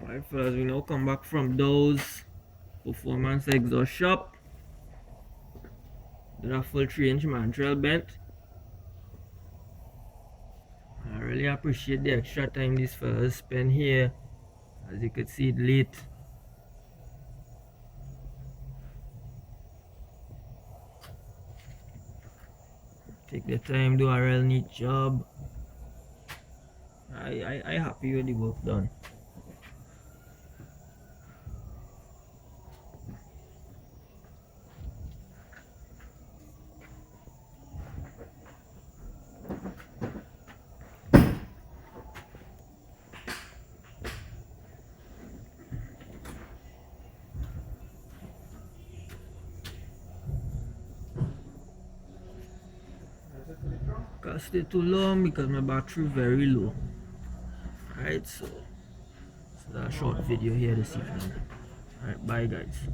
Alright fellas, we now come back from those performance exhaust shop. Did a full 3-inch Mandrel bent. I really appreciate the extra time these fellas spend here. As you could see, it late. Take the time, do a real neat job. I happy with the work done. Can't stay too long because my battery very low. Alright, so that's a short video here this evening. Alright, bye guys.